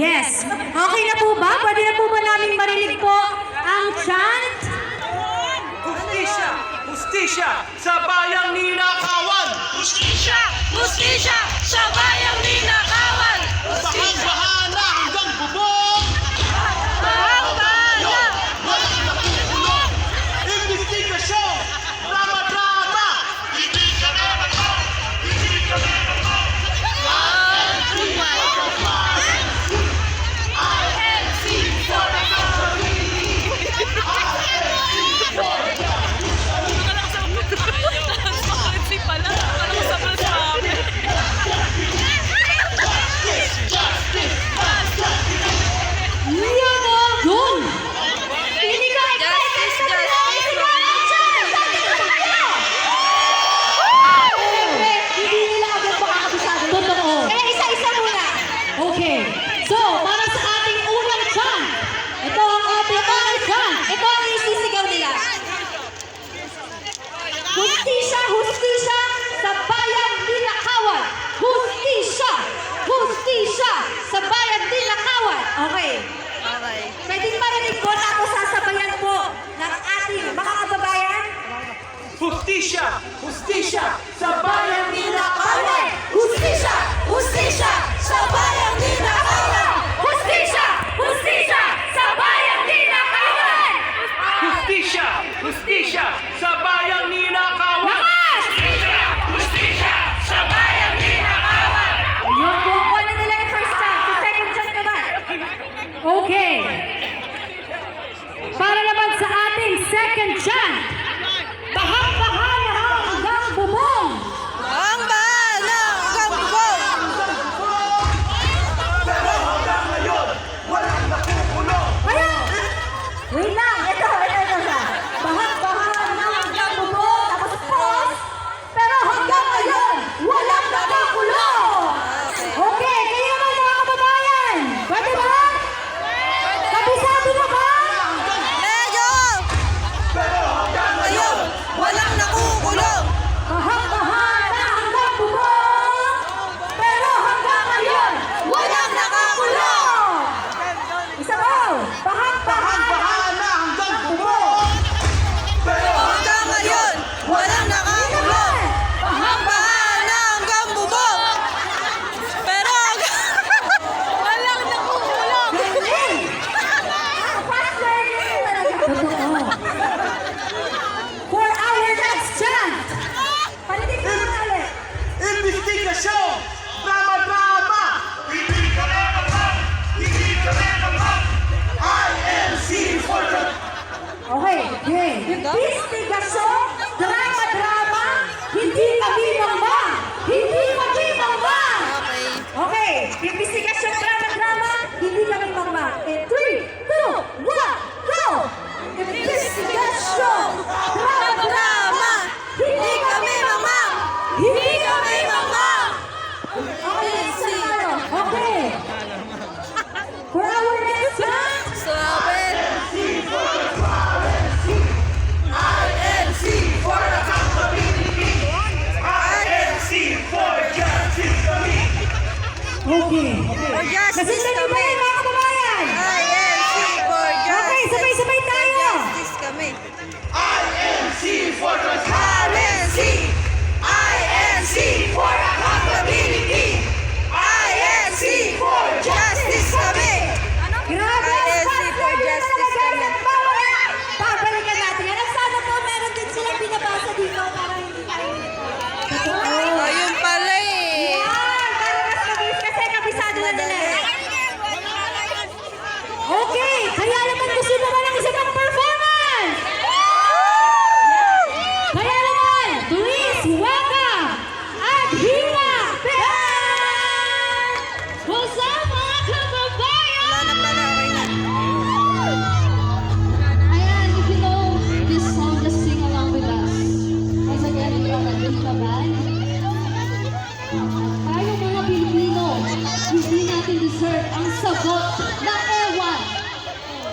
Yes. Okay na po ba? Pwede na po ba namin marinig po ang chant? Hustisya! Hustisya sa bayang ninakawan! Hustisya! Hustisya sa bayang ninakawan! Bahang-baha na hanggang bubong! Bahang-bahala! Walang nakukulong! Investigasyon! Drama-drama! Hindi ka naman mo! Hindi ka naman mo! INC for the Yun! Hindi ka Justice, justice! Hindi nila agad makakabisado. Totoo. Kaya isa-isa muna. Okay. So, para sa ating unang chant, ito ang ating unang chant. Ito ang isisigaw nila. Hustisya, hustisya sa bayang ninakawan. Hustisya, hustisya sa bayang ninakawan. Okay. Okay. Pwedeng marinig po tapos sasabayan po ng ating mga kababayan. Hustisya! Hustisya sa bayang Ninakawan! Hustisya! Hustisya sa bayang ninakawan! Hustisya! Hustisya sa bayang ninakawan! Hustisya! Hustisya sa bayang ninakawan! Hustisya sa bayang ninakawan! Ayun po, wala nila yung first chance. Sa second chance naman. Okay. Para naman sa ating second chant, bahang-baha na hanggang bubong. Bahang-bahala hanggang bubong! Pero hanggang ngayon, walang nakukulong! Ayun! Wait lang, ito na. Bahag-baha na hanggang bubong, tapos pause. Pero hanggang ngayon, walang nakakulong. Okay, kayo naman mga kababayan. Pwede ba? Kabisado na ba? Medyo! Pero hanggang Ngayon, walang nakukulong! Bahag-baha na hanggang bubong. Pero hanggang ngayon, walang nakakulong. Isa po, bahag-baha na bahang-baha na hanggang bubong! Pero Hanggang ngayon, walang nakakulong! Bahang-bahala hanggang bubong! Pero walang nakukulong! For our next chant, Panitig na naman ulit. investigasyon! Drama-drama! Hindi ka naman! Hindi ka naman! INC for the... okay, okay. Investigasyon, drama-drama, hindi kami mangma. Hindi kami mangma. Okay. Okay, investigasyon, drama-drama, hindi kami mangma. In 3, 2, 1, go! Investigasyon, drama-drama, hindi kami mangma. Hindi kami mangma. Okay, isa tayo. Okay. For our next chant, Sabi! INC for accountability! INC for justice kami! Okay. For justice Nasisyan niyo ba kami! yun, mga kababayan? INC for justice! Okay, sabay-sabay tayo. For justice kami! INC for the... INC! INC for accountability! INC for justice kami! grabe, INC for justice kami! Babalikan natin yan. At sana po meron din silang binabasa dito para hindi tayo Oh, yun pala eh! Yan, para mas mabilis kasi kabisado na nila. Okay, kaya naman gusto naman ang isa pang performance. Kaya naman, please welcome Adhina Band! What's up, mga kababayan? Wala na pala, okay na. Ayan, if you know this song, just sing along with us. Once again, we are Adhina Band. Tayo mga Pilipino, hindi natin deserve ang sagot na ewan.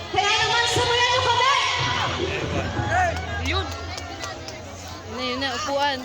Kaya naman, samayan niyo kami! Yun! Yun na, upuan.